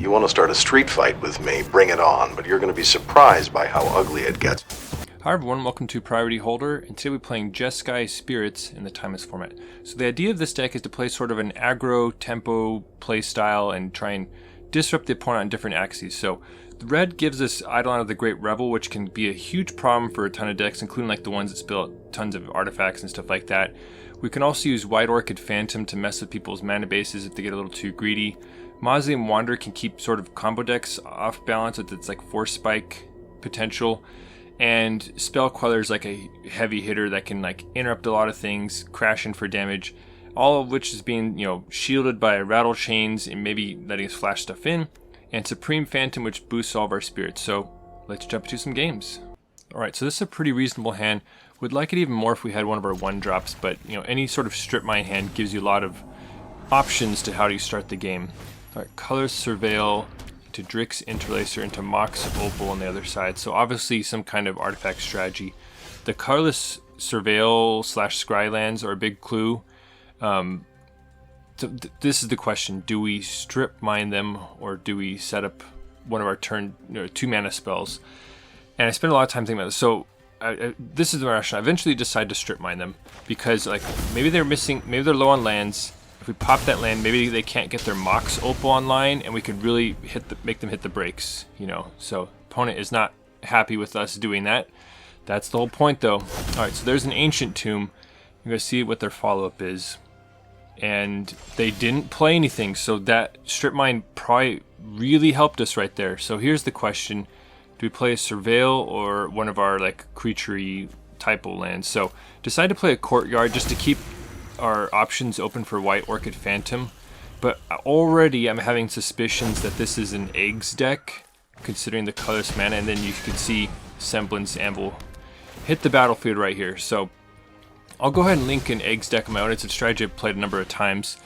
You want to start a street fight with me, bring it on, but you're going to be surprised by how ugly it gets. Hi everyone, welcome to Priority Holder, and today we're playing Jeskai Spirits in the Timeless format. So the idea of this deck is to play sort of an aggro-tempo play style and try and disrupt the opponent on different axes. So the red gives us Eidolon of the Great Revel, which can be a huge problem for a ton of decks, including like the ones that spill out tons of artifacts and stuff like that. We can also use White Orchid Phantom to mess with people's mana bases if they get a little too greedy. Mausoleum Wanderer can keep sort of combo decks off balance with its like Force Spike potential. And Spell Queller is like a heavy hitter that can like interrupt a lot of things, crash in for damage, all of which is being, shielded by Rattlechains and maybe letting us flash stuff in, and Supreme Phantom, which boosts all of our spirits. So let's jump into some games. Alright, so this is a pretty reasonable hand. Would like it even more if we had one of our 1-drops, but any sort of strip mine hand gives you a lot of options to how do you start the game. Alright, Color Surveil to Grixis Interlacer into Mox Opal on the other side. So obviously some kind of artifact strategy. The colorless Surveil / Scry lands are a big clue. This is the question: do we strip mine them, or do we set up one of our 2 mana spells? And I spent a lot of time thinking about this. So this is the rationale. I eventually decide to strip mine them because like maybe they're low on lands. If we pop that land, maybe they can't get their Mox Opal online, and we could really make them hit the brakes, So opponent is not happy with us doing that. That's the whole point, though. All right, so there's an Ancient Tomb. You're gonna see what their follow-up is, and they didn't play anything, so that strip mine probably really helped us right there. So here's the question: do we play a Surveil or one of our like creature-y typo lands? So decide to play a Courtyard just to keep our options open for White Orchid Phantom, but already I'm having suspicions that this is an eggs deck, considering the colorless mana, and then you can see Semblance Amble hit the battlefield right here. So I'll go ahead and link an eggs deck of my own. It's a strategy I've played a number of times,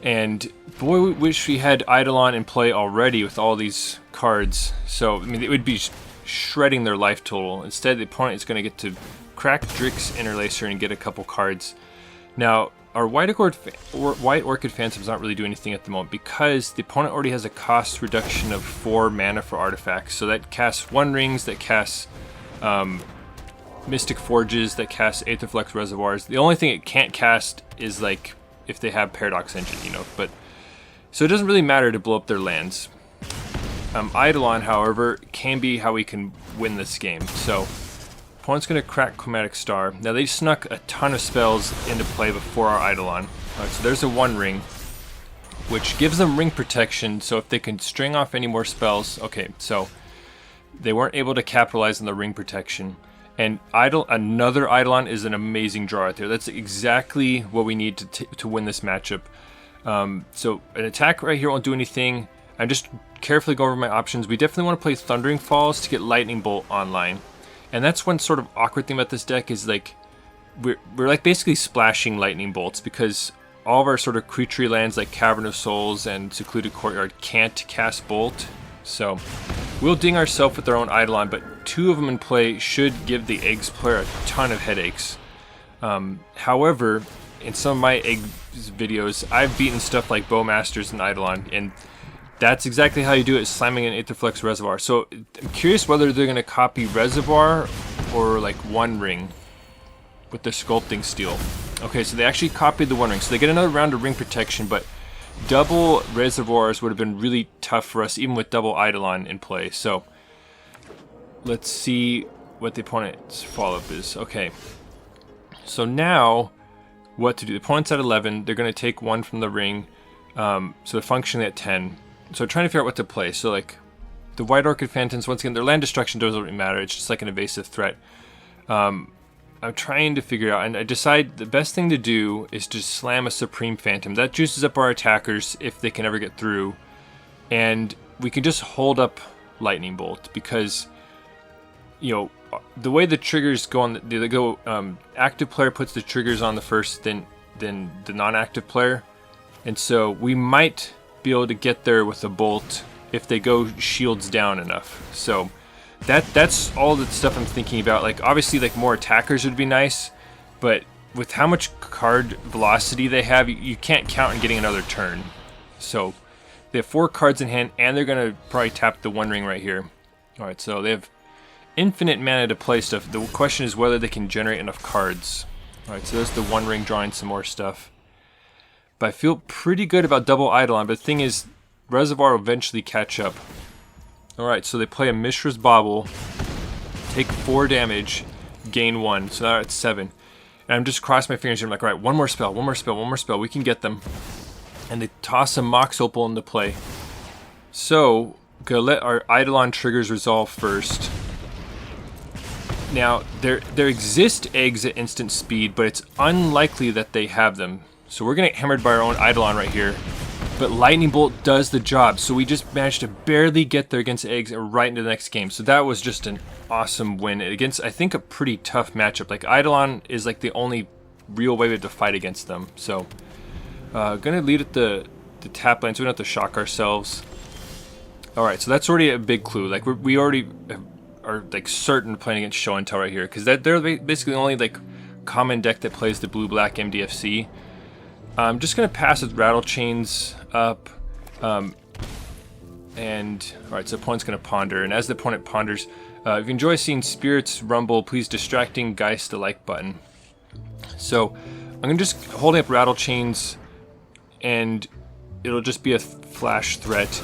and boy, we wish we had Eidolon in play already with all these cards. So I mean, it would be shredding their life total. Instead, the opponent is going to get to crack Grixis Interlacer and get a couple cards. Now, our White Orchid Phantoms not really doing anything at the moment because the opponent already has a cost reduction of 4 mana for artifacts. So that casts One Rings, that casts Mystic Forges, that casts Aetherflux Reservoirs. The only thing it can't cast is like if they have Paradox Engine, But so it doesn't really matter to blow up their lands. Eidolon, however, can be how we can win this game. So opponent's going to crack Chromatic Star. Now they snuck a ton of spells into play before our Eidolon. Alright, so there's a One Ring, which gives them ring protection, so if they can string off any more spells... Okay, so they weren't able to capitalize on the ring protection. And another Eidolon is an amazing draw right there. That's exactly what we need to win this matchup. So an attack right here won't do anything. I'm just carefully going over my options. We definitely want to play Thundering Falls to get Lightning Bolt online. And that's one sort of awkward thing about this deck is like we're like basically splashing lightning bolts because all of our sort of creature lands like Cavern of Souls and Secluded Courtyard can't cast Bolt. So we'll ding ourselves with our own Eidolon, but 2 of them in play should give the eggs player a ton of headaches. However, in some of my eggs videos, I've beaten stuff like Bowmasters and Eidolon, and that's exactly how you do it, slamming an Aetherflux Reservoir. So I'm curious whether they're going to copy Reservoir or like One Ring with the Sculpting Steel. Okay, so they actually copied the One Ring. So they get another round of ring protection, but double Reservoirs would have been really tough for us, even with double Eidolon in play. So let's see what the opponent's follow-up is. Okay, so now what to do. The opponent's at 11. They're going to take 1 from the ring. So they're functioning at 10. So trying to figure out what to play. So like the White Orchid Phantoms, once again, their land destruction doesn't really matter. It's just like an evasive threat. I'm trying to figure out, and I decide the best thing to do is to slam a Supreme Phantom. That juices up our attackers if they can ever get through. And we can just hold up Lightning Bolt because, the way the triggers go on, they go, active player puts the triggers on the first, then the non-active player. And so we might be able to get there with a bolt if they go shields down enough. So that's all the stuff I'm thinking about. Like obviously like more attackers would be nice, but with how much card velocity they have, you can't count on getting another turn. So They have 4 cards in hand, and they're going to probably tap the One Ring right here. Alright, so they have infinite mana to play stuff. The question is whether they can generate enough cards. Alright, so there's the One Ring drawing some more stuff. But I feel pretty good about double Eidolon, but the thing is, Reservoir will eventually catch up. Alright, so they play a Mishra's Bauble, take 4 damage, gain 1, so now it's 7. And I'm just crossing my fingers here, I'm like, alright, one more spell, we can get them. And they toss a Mox Opal into play. So, gonna let our Eidolon triggers resolve first. Now, there exist eggs at instant speed, but it's unlikely that they have them. So we're gonna get hammered by our own Eidolon right here. But Lightning Bolt does the job, so we just managed to barely get there against eggs and right into the next game. So that was just an awesome win against, I think, a pretty tough matchup. Like, Eidolon is like the only real way we have to fight against them. So, gonna lead at the tap lane, so we don't have to shock ourselves. Alright, so that's already a big clue. Like, we already are like certain playing against Show and Tell right here, because they're basically the only like common deck that plays the blue-black MDFC. I'm just gonna pass with Rattlechains up, and alright, so the opponent's gonna ponder, and as the opponent ponders, if you enjoy seeing spirits rumble, please distracting Geist the like button. So I'm gonna just holding up Rattlechains, and it'll just be a flash threat.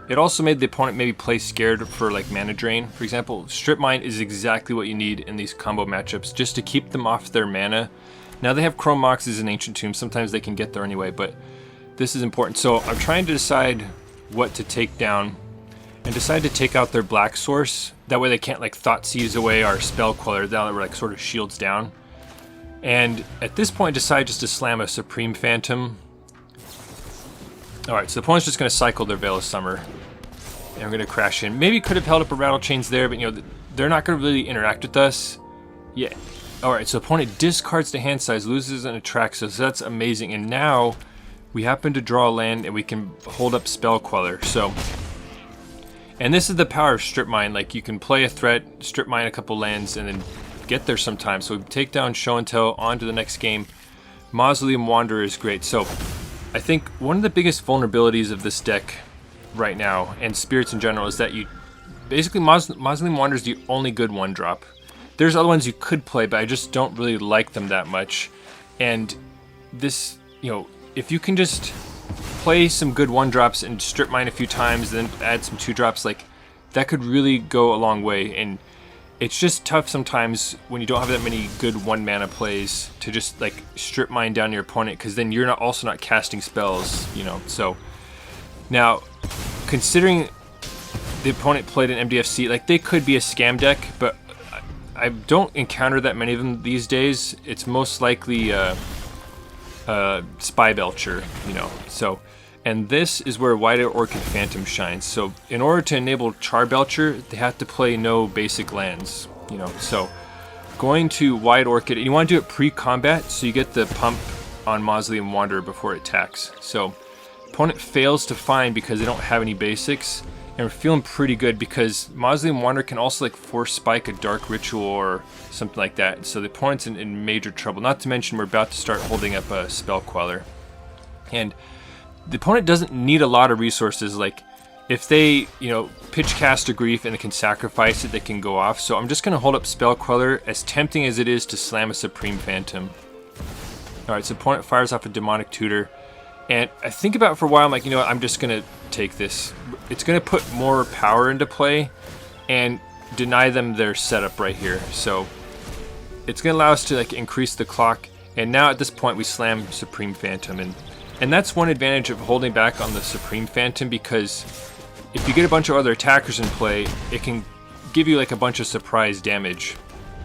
It also made the opponent maybe play scared for like mana drain. For example, Strip Mine is exactly what you need in these combo matchups, just to keep them off their mana. Now they have Chrome Moxes and Ancient Tombs, sometimes they can get there anyway, but this is important. So I'm trying to decide what to take down, and decide to take out their Black Source. That way they can't like Thought Seize away our Spell Queller, that we're like sort of shields down. And at this point decide just to slam a Supreme Phantom. Alright, so the opponent's just going to cycle their Veil of Summer. And we're going to crash in. Maybe could have held up a Rattlechains there, but you know, they're not going to really interact with us. Yeah. Alright, so opponent discards to hand size, loses and attracts us. So that's amazing. And now we happen to draw a land and we can hold up Spell Queller. So, and this is the power of Strip Mine. Like, you can play a threat, Strip Mine a couple lands, and then get there sometimes. So we take down Show and Tell, on to the next game. Mausoleum Wanderer is great. So I think one of the biggest vulnerabilities of this deck right now, and Spirits in general, is that you basically Mausoleum Wanderer is the only good one drop. There's other ones you could play, but I just don't really like them that much. And this, you know, if you can just play some good 1-drops and Strip Mine a few times, then add some 2-drops, like, that could really go a long way. And it's just tough sometimes when you don't have that many good 1-mana plays to just like Strip Mine down your opponent, because then you're also not casting spells, you know. So now, considering the opponent played an MDFC, like, they could be a scam deck, but I don't encounter that many of them these days. It's most likely Spy Belcher, you know. So, and this is where White Orchid Phantom shines. So in order to enable Char Belcher, they have to play no basic lands, you know. So going to White Orchid, and you want to do it pre-combat, so you get the pump on Mausoleum Wanderer before it attacks. So opponent fails to find because they don't have any basics. And we're feeling pretty good because Mausoleum Wanderer can also like force spike a Dark Ritual or something like that. So the opponent's in major trouble. Not to mention we're about to start holding up a Spell Queller. And the opponent doesn't need a lot of resources. Like, if they, you know, pitch cast a Grief and they can sacrifice it, they can go off. So I'm just going to hold up Spell Queller, as tempting as it is to slam a Supreme Phantom. Alright, so opponent fires off a Demonic Tutor. And I think about it for a while, I'm like, you know what, I'm just going to take this. It's going to put more power into play and deny them their setup right here. So it's going to allow us to like increase the clock. And now at this point we slam Supreme Phantom. And that's one advantage of holding back on the Supreme Phantom, because if you get a bunch of other attackers in play, it can give you like a bunch of surprise damage.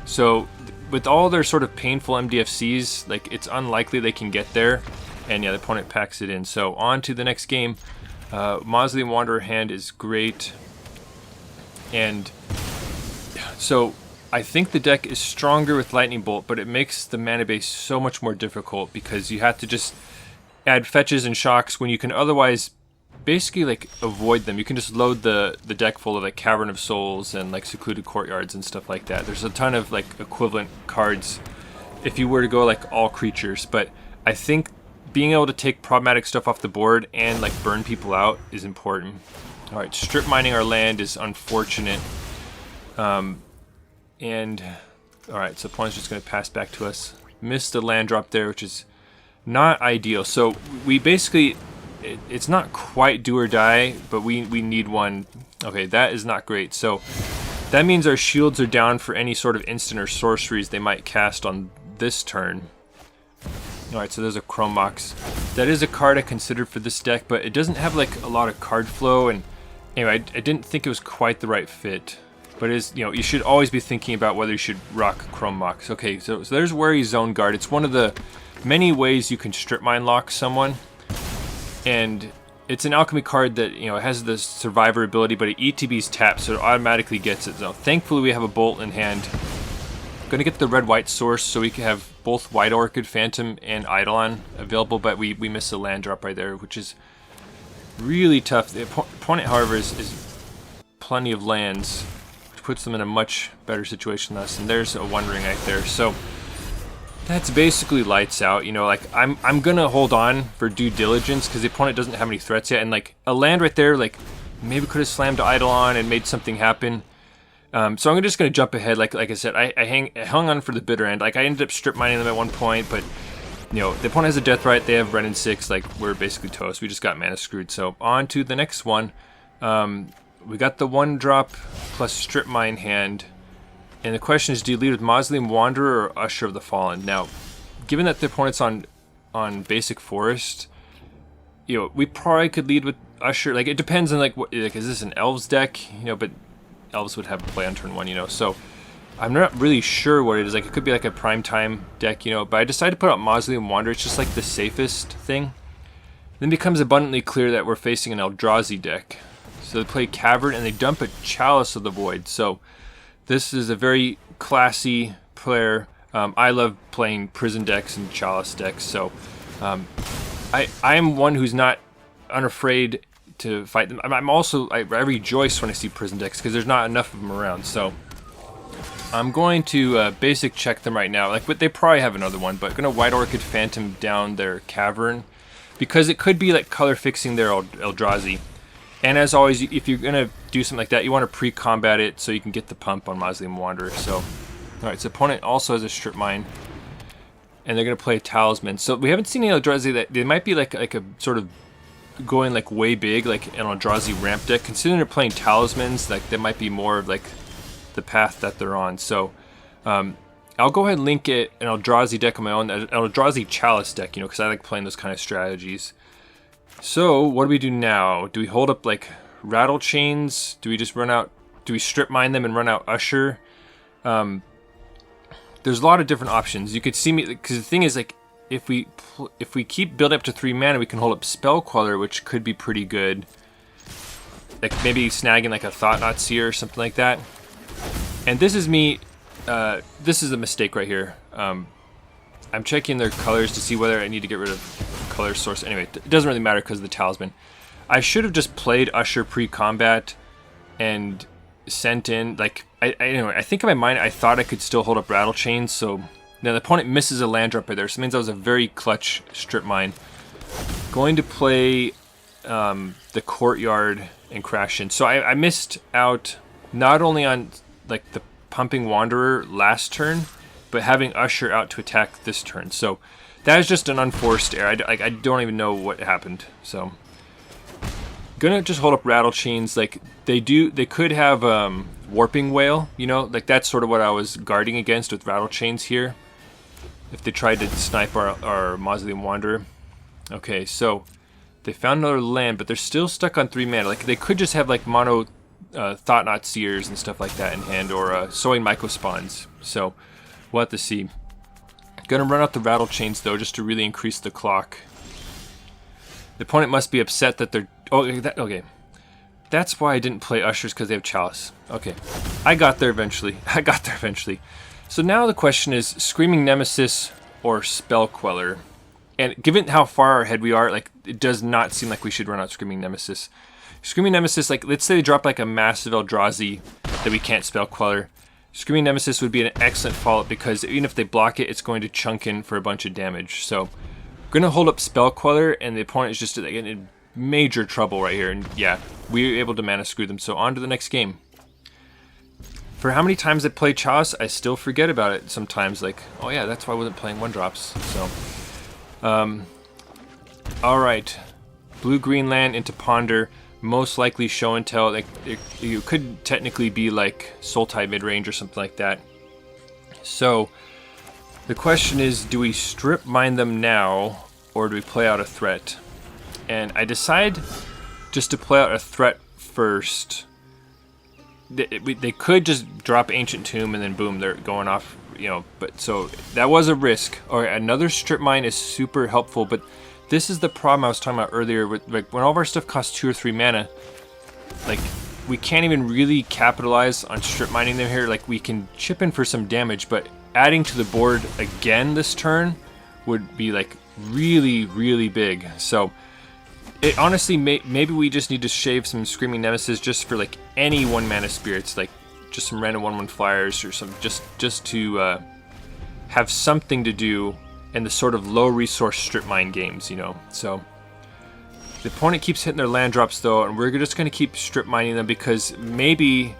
So with all their sort of painful MDFCs, like, it's unlikely they can get there. And yeah, the opponent packs it in. So on to the next game. Mausoleum Wanderer hand is great. And so I think the deck is stronger with Lightning Bolt, but it makes the mana base so much more difficult because you have to just add fetches and shocks when you can otherwise basically like avoid them. You can just load the deck full of like Cavern of Souls and like Secluded Courtyards and stuff like that. There's a ton of like equivalent cards if you were to go like all creatures, but I think being able to take problematic stuff off the board and like burn people out is important. All right, strip mining our land is unfortunate. And all right, so opponent's just going to pass back to us. Missed the land drop there, which is not ideal. So we basically, it's not quite do or die, but we need one. Okay, that is not great. So that means our shields are down for any sort of instant or sorceries they might cast on this turn. Alright, so there's a Chrome Mox. That is a card I considered for this deck, but it doesn't have like a lot of card flow, and anyway, I didn't think it was quite the right fit. But it is, you know, you should always be thinking about whether you should rock Chrome Mox. Okay, so there's Wary Zone Guard. It's one of the many ways you can strip mine lock someone. And it's an alchemy card that, you know, it has the survivor ability, but it ETB's tapped, so it automatically gets it. So thankfully we have a bolt in hand. Gonna get the red-white source so we can have both White Orchid, Phantom, and Eidolon available, but we miss a land drop right there, which is really tough. The opponent, however, is plenty of lands, which puts them in a much better situation than us. And there's a One Ring right there. So that's basically lights out. You know, like I'm gonna hold on for due diligence because the opponent doesn't have any threats yet, and like a land right there, like maybe could have slammed to Eidolon and made something happen. So I'm just gonna jump ahead. Like I said, I hung on for the bitter end. Like I ended up strip mining them at one point, but you know the opponent has a death right. They have red and 6. Like we're basically toast. We just got mana screwed. So on to the next one. We got the 1-drop plus strip mine hand. And the question is, do you lead with Mausoleum Wanderer or Usher of the Fallen? Now, given that the opponent's on basic forest, you know, we probably could lead with Usher. Like, it depends on, like, what, like, is this an Elves deck? You know, but Elves would have play on turn 1, you know. So, I'm not really sure what it is. Like, it could be like a primetime deck, you know. But I decided to put out Mausoleum Wanderer. It's just, like, the safest thing. Then it becomes abundantly clear that we're facing an Eldrazi deck. So, they play Cavern, and they dump a Chalice of the Void. So, this is a very classy player. I love playing prison decks and chalice decks, so I'm one who's not unafraid to fight them. I'm also, I rejoice when I see prison decks because there's not enough of them around. So I'm going to basic check them right now. Like, but they probably have another one, but I'm gonna White Orchid Phantom down their Cavern because it could be like color fixing their Eldrazi. And as always, if you're going to do something like that, you want to pre-combat it so you can get the pump on Mausoleum Wanderer. So, alright, so opponent also has a strip mine. And they're going to play a Talisman. So we haven't seen any Eldrazi that they might be like a sort of going like way big, like an Eldrazi ramp deck. Considering they're playing Talismans, like that might be more of like the path that they're on. So I'll go ahead and link it an Eldrazi deck on my own, an Eldrazi Chalice deck, you know, because I like playing those kind of strategies. So, what do we do now? Do we hold up, like, Rattlechains? Do we just run out... Do we strip mine them and run out Usher? There's a lot of different options. You could see me... Because the thing is, like, if we keep building up to 3 mana, we can hold up Spell Queller, which could be pretty good. Like, maybe snagging, like, a Thought-Knot Seer or something like that. And this is me... this is a mistake right here. I'm checking their colors to see whether I need to get rid of color source. Anyway, it doesn't really matter because of the Talisman. I should have just played Usher pre-combat and sent in, like, anyway, I think in my mind I thought I could still hold up Rattlechains, so now the opponent misses a land drop right there, so it means that was a very clutch strip mine. Going to play the Courtyard and crash in. So I missed out not only on, like, the pumping Wanderer last turn, but having Usher out to attack this turn. So that is just an unforced error. I don't even know what happened. So gonna just hold up Rattlechains. Like they could have Warping Whale. You know, like that's sort of what I was guarding against with Rattlechains here. If they tried to snipe our Mausoleum Wanderer. Okay, so they found another land, but they're still stuck on 3 mana. Like they could just have like mono Thought-Knot Seers and stuff like that in hand, or Sowing Myco Spawns. So we'll have to see. Gonna run out the Rattlechains though, just to really increase the clock. The opponent must be upset that they're... okay. That's why I didn't play Ushers, because they have Chalice. Okay. I got there eventually. So now the question is, Screaming Nemesis or Spell Queller? And given how far ahead we are, like, it does not seem like we should run out Screaming Nemesis. Screaming Nemesis, like, let's say they drop like a massive Eldrazi that we can't Spell Queller. Screaming Nemesis would be an excellent follow-up because even if they block it, it's going to chunk in for a bunch of damage. So Going to hold up Spell Queller, and the opponent is just like, in major trouble right here. And yeah, we were able to mana screw them. So on to the next game. For how many times I play Chalice, I still forget about it sometimes. Like, oh yeah, that's why I wasn't playing 1-drops. So, alright. Blue-green land into Ponder. Most likely Show and Tell. Like, you could technically be like Sultai mid-range or something like that. So, the question is, do we strip mine them now, or do we play out a threat? And I decide just to play out a threat first. They could just drop Ancient Tomb and then boom, they're going off, you know. But so that was a risk. Or another strip mine is super helpful, but this is the problem I was talking about earlier. With like when all of our stuff costs 2 or 3 mana, like we can't even really capitalize on strip mining them here. Like we can chip in for some damage, but adding to the board again this turn would be like really, really big. So. It honestly, maybe we just need to shave some Screaming Nemesis just for like any 1-mana spirits, like just some random 1/1 flyers or some, just to have something to do in the sort of low resource strip mine games, you know. So the opponent keeps hitting their land drops though, and we're just going to keep strip mining them because maybe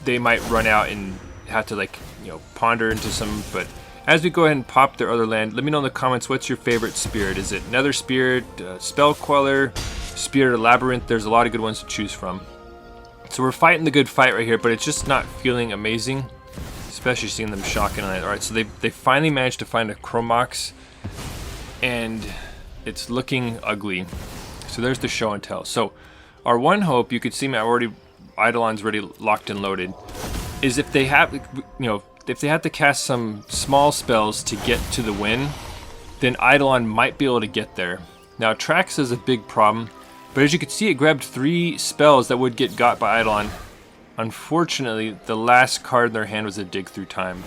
they might run out and have to like, you know, ponder into some. But as we go ahead and pop their other land, let me know in the comments what's your favorite spirit. Is it Nether Spirit, Spell Queller, Spirit of Labyrinth? There's a lot of good ones to choose from. So we're fighting the good fight right here, but it's just not feeling amazing, especially seeing them shocking on it. All right, so they finally managed to find a Chromox, and it's looking ugly. So there's the Show and Tell. So our one hope, you could see me, Eidolon's already locked and loaded, is if they have, you know, if they have to cast some small spells to get to the win, then Eidolon might be able to get there. Now Trax is a big problem, but as you can see, it grabbed 3 spells that would get got by Eidolon. Unfortunately, the last card in their hand was a Dig Through Time.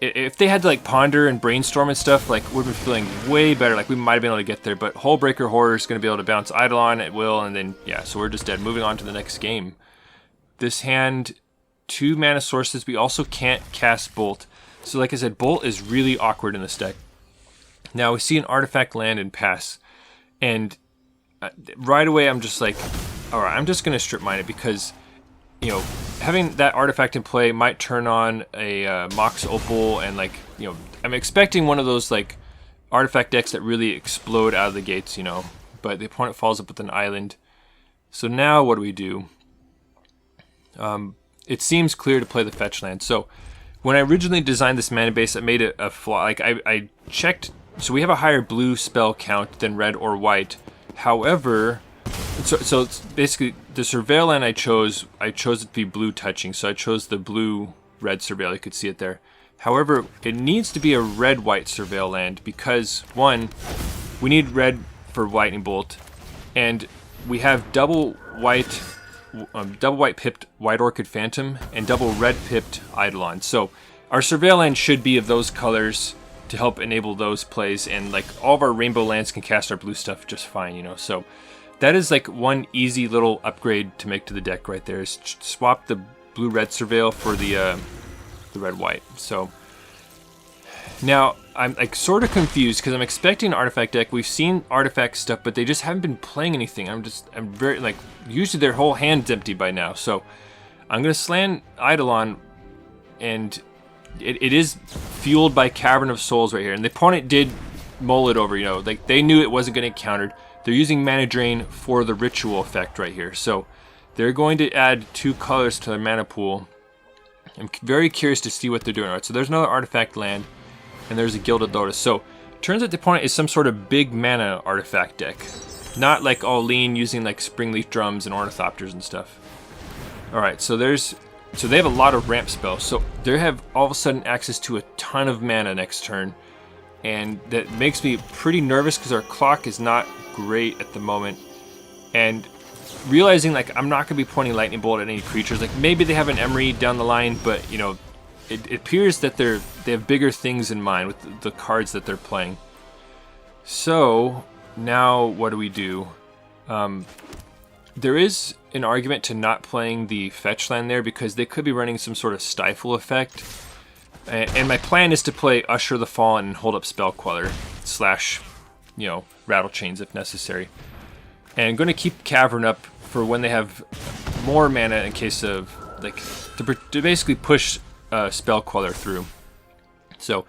If they had to like ponder and brainstorm and stuff, like we'd be feeling way better. Like we might have been able to get there, but Hullbreaker Horror is going to be able to bounce Eidolon at will, and then yeah, so we're just dead. Moving on to the next game. This hand. 2 mana sources. We also can't cast Bolt. So like I said, Bolt is really awkward in this deck. Now we see an artifact land and pass. And right away I'm just like, alright, I'm just going to strip mine it because, you know, having that artifact in play might turn on a Mox Opal and like, you know, I'm expecting one of those like artifact decks that really explode out of the gates, you know. But the opponent follows up with an island. So now what do we do? It seems clear to play the fetch land. So when I originally designed this mana base, I made it a flaw. Like I checked, so we have a higher blue spell count than red or white. However, so it's basically the Surveil land I chose it to be blue touching. So I chose the blue-red Surveil. You could see it there. However, it needs to be a red-white Surveil land because, one, we need red for Lightning Bolt, and we have double white pipped White Orchid Phantom and double red pipped Eidolon. So our Surveil land should be of those colors to help enable those plays, and like all of our rainbow lands can cast our blue stuff just fine, you know. So that is like one easy little upgrade to make to the deck right there, is swap the blue red Surveil for the red white. So now I'm like sort of confused because I'm expecting an artifact deck. We've seen artifact stuff, but they just haven't been playing anything. I'm very like, usually their whole hand's empty by now. So I'm gonna slam Eidolon, and it is fueled by Cavern of Souls right here. And the opponent did mull it over, you know, like they knew it wasn't gonna get countered. They're using Mana Drain for the ritual effect right here. So they're going to add 2 colors to their mana pool. I'm very curious to see what they're doing. All right, so there's another artifact land. And there's a Gilded Lotus. So, turns out the opponent is some sort of big mana artifact deck. Not like all lean using like Springleaf Drums and Ornithopters and stuff. Alright, so they have a lot of ramp spells. So they have all of a sudden access to a ton of mana next turn. And that makes me pretty nervous because our clock is not great at the moment. And realizing like I'm not going to be pointing Lightning Bolt at any creatures. Like maybe they have an Emery down the line, but you know, it appears that they have bigger things in mind with the cards that they're playing. So now what do we do? There is an argument to not playing the fetch land there because they could be running some sort of stifle effect. And my plan is to play Usher the Fallen and hold up Spell Queller. slash, you know, Rattlechains if necessary. And I'm going to keep Cavern up for when they have more mana in case of, like, to basically push Spell Queller through. So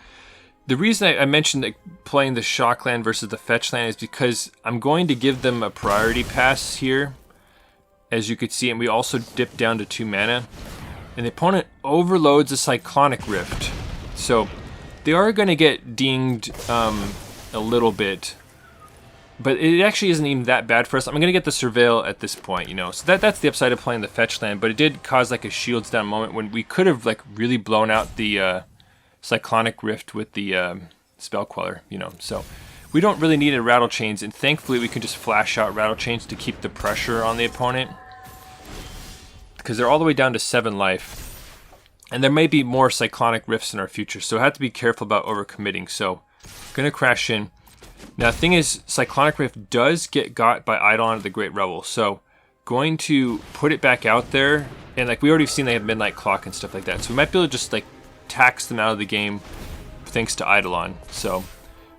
the reason I mentioned like, playing the Shock land versus the Fetch land is because I'm going to give them a priority pass here, as you could see, and we also dip down to 2 mana. And the opponent overloads a Cyclonic Rift. So they are going to get dinged a little bit. But it actually isn't even that bad for us. I'm going to get the Surveil at this point, you know. So that's the upside of playing the Fetch land. But it did cause like a shields down moment when we could have like really blown out the Cyclonic Rift with the Spell Queller, you know. So we don't really need a Rattlechains. And thankfully we can just flash out Rattlechains to keep the pressure on the opponent. Because they're all the way down to 7 life. And there may be more Cyclonic Rifts in our future. So I have to be careful about overcommitting. So going to crash in. Now, the thing is, Cyclonic Rift does get got by Eidolon of the Great Revel, so going to put it back out there, and like we already seen they have Midnight Clock and stuff like that, so we might be able to just like tax them out of the game thanks to Eidolon. So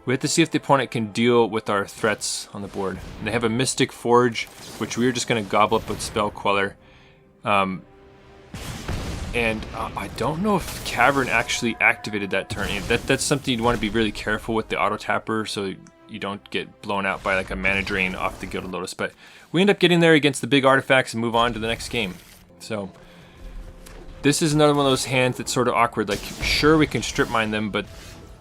we have to see if the opponent can deal with our threats on the board. And they have a Mystic Forge, which we're just going to gobble up with Spell Queller. And I don't know if Cavern actually activated that turn. That's something you'd want to be really careful with the auto tapper, so you don't get blown out by like a mana drain off the Gilded Lotus. But we end up getting there against the big artifacts and move on to the next game. So this is another one of those hands that's sort of awkward. Like, sure, we can strip mine them, but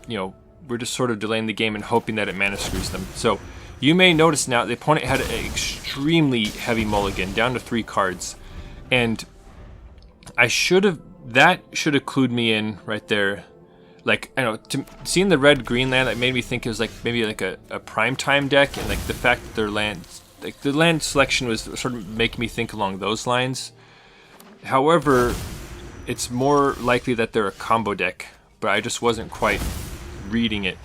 you know, we're just sort of delaying the game and hoping that it mana screws them. So you may notice now the opponent had an extremely heavy mulligan, down to 3 cards, and that should have clued me in right there. Like, I don't know, seeing the red-green land, that made me think it was like maybe like a primetime deck, and like the fact that their lands, like the land selection was sort of making me think along those lines. However, it's more likely that they're a combo deck, but I just wasn't quite reading it.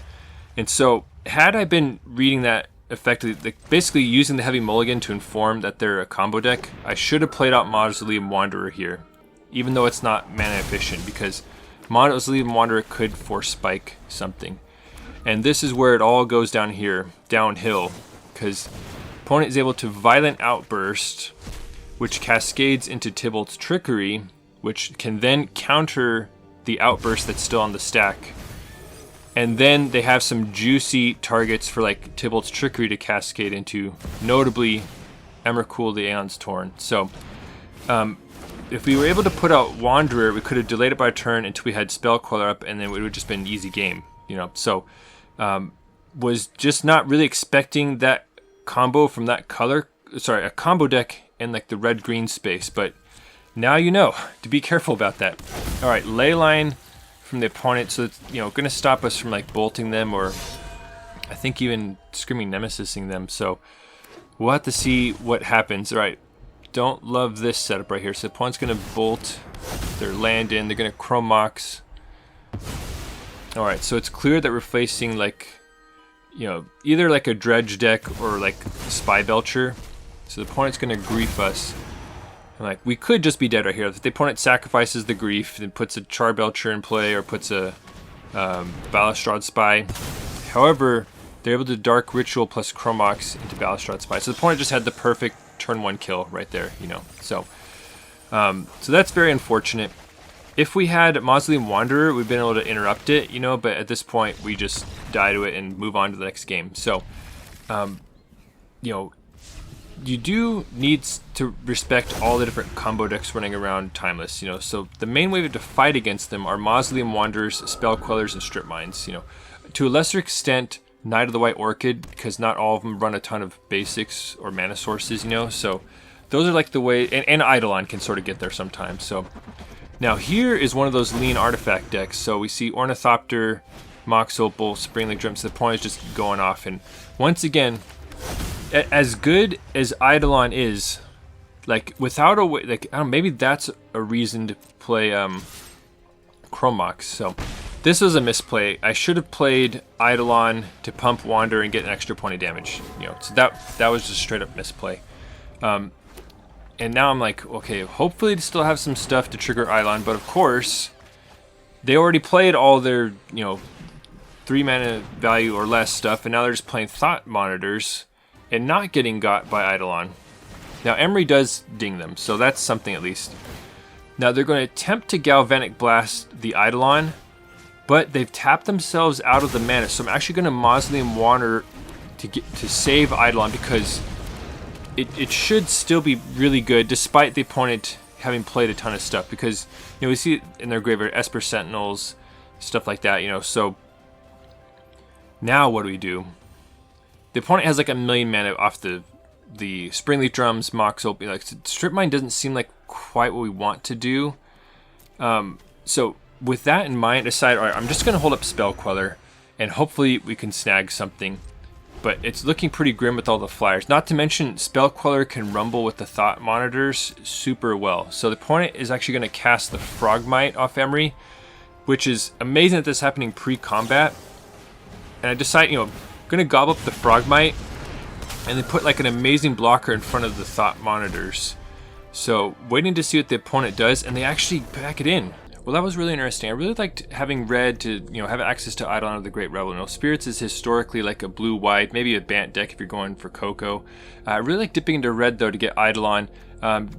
And so, had I been reading that effectively, like basically using the heavy mulligan to inform that they're a combo deck, I should have played out Mausoleum Wanderer here, even though it's not mana efficient, because Mausoleum Wanderer could force spike something. And this is where it all goes down here, downhill, because opponent is able to Violent Outburst, which cascades into Tybalt's Trickery, which can then counter the outburst that's still on the stack. And then they have some juicy targets for like Tybalt's Trickery to cascade into, notably Emrakul the Aeon's Torn. So, if we were able to put out Wanderer, we could have delayed it by a turn until we had Spell Queller up, and then it would have just been an easy game, you know. So, was just not really expecting that combo from that color. Sorry, a combo deck in like the red-green space, but now you know to be careful about that. All right, Leyline from the opponent, so it's, you know, going to stop us from like bolting them, or I think even Screaming Nemesising them. So we'll have to see what happens. All right. Don't love this setup right here. So the opponent's going to bolt their land in. They're going to Chrome Mox. Alright, so it's clear that we're facing like, you know, either like a Dredge deck or like Spy Belcher. So the opponent's going to grief us. And like, we could just be dead right here. If the opponent sacrifices the grief, then puts a Char Belcher in play, or puts a Balustrade Spy. However, they're able to Dark Ritual plus Chrome Mox into Balustrade Spy. So the opponent just had the perfect turn 1 kill right there, you know. So that's very unfortunate. If we had Mausoleum Wanderer, we've been able to interrupt it, you know, but at this point we just die to it and move on to the next game. So, you know, you do need to respect all the different combo decks running around Timeless, you know. So the main way to fight against them are Mausoleum Wanderers, Spell Quellers, and Strip Mines, you know. To a lesser extent, Knight of the White Orchid, because not all of them run a ton of basics or mana sources, you know. So those are like the way, and Eidolon can sort of get there sometimes. So now here is one of those lean artifact decks. So we see Ornithopter, Mox Opal, Springling Drum. So the point is just going off. And once again, as good as Eidolon is, like without a way, like I don't know, maybe that's a reason to play Chrome Mox. So this was a misplay. I should have played Eidolon to pump Wander and get an extra point of damage. You know, so that was just straight up misplay. And now I'm like, okay, hopefully they still have some stuff to trigger Eidolon, but of course, they already played all their, you know, 3 mana value or less stuff, and now they're just playing Thought Monitors and not getting got by Eidolon. Now Emery does ding them, so that's something at least. Now they're going to attempt to Galvanic Blast the Eidolon, but they've tapped themselves out of the mana, so I'm actually going to Mausoleum Wanderer to save Eidolon, because it should still be really good despite the opponent having played a ton of stuff, because you know we see it in their graveyard, Esper Sentinels, stuff like that, you know. So now what do? The opponent has like 1,000,000 mana off the Springleaf Drums, Mox Opal. Like, Strip Mine doesn't seem like quite what we want to do. So with that in mind, I all right, I'm just gonna hold up Spell Queller, and hopefully we can snag something. But it's looking pretty grim with all the flyers. Not to mention, Spell Queller can rumble with the Thought Monitors super well. So the opponent is actually going to cast the Frogmite off Emery, which is amazing that this is happening pre-combat. And I decide, you know, I'm going to gobble up the Frogmite and then put like an amazing blocker in front of the Thought Monitors. So waiting to see what the opponent does, and they actually back it in. Well, that was really interesting. I really liked having red to, you know, have access to Eidolon of the Great Revel. You know, Spirits is historically like a blue-white, maybe a Bant deck if you're going for Coco. I really like dipping into red, though, to get Eidolon.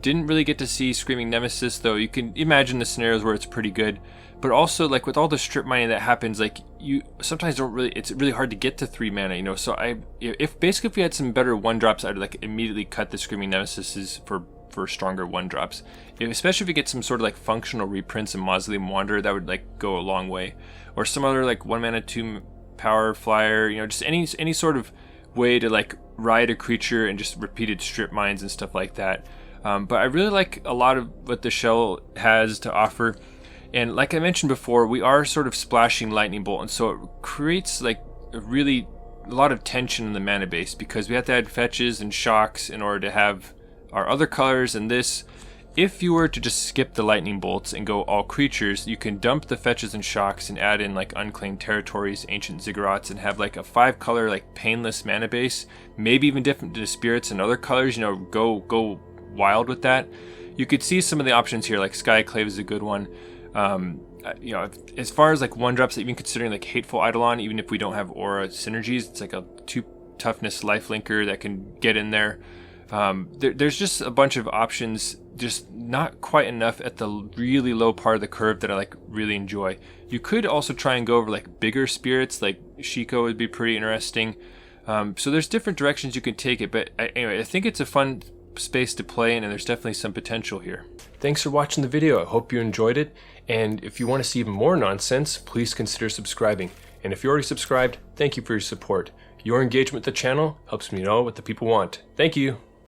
Didn't really get to see Screaming Nemesis, though. You can imagine the scenarios where it's pretty good. But also, like, with all the strip mining that happens, like, you sometimes don't really, it's really hard to get to 3 mana, you know. So if we had some better 1-drops, I'd like immediately cut the Screaming Nemesis for stronger 1-drops. Especially if you get some sort of like functional reprints in Mausoleum Wanderer, that would like go a long way. Or some other like 1 mana 2 power flyer, you know, just any sort of way to like ride a creature and just repeated strip mines and stuff like that. But I really like a lot of what the shell has to offer. And like I mentioned before, we are sort of splashing Lightning Bolt, and so it creates like a lot of tension in the mana base, because we have to add fetches and shocks in order to have our other colors. And this, if you were to just skip the Lightning Bolts and go all creatures, you can dump the fetches and shocks and add in like Unclaimed Territories, Ancient Ziggurats, and have like a 5-color like painless mana base, maybe even different to spirits and other colors, you know, go wild with that. You could see some of the options here, like Skyclave is a good one. You know, as far as like 1-drops, even considering like Hateful Eidolon, even if we don't have aura synergies, it's like a 2 toughness lifelinker that can get in there. There's just a bunch of options, just not quite enough at the really low part of the curve that I like really enjoy. You could also try and go over like bigger spirits, like Shiko would be pretty interesting. So there's different directions you can take it, but anyway, I think it's a fun space to play in, and there's definitely some potential here. Thanks for watching the video. I hope you enjoyed it, and if you want to see even more nonsense, please consider subscribing. And if you're already subscribed, thank you for your support. Your engagement with the channel helps me know what the people want. Thank you.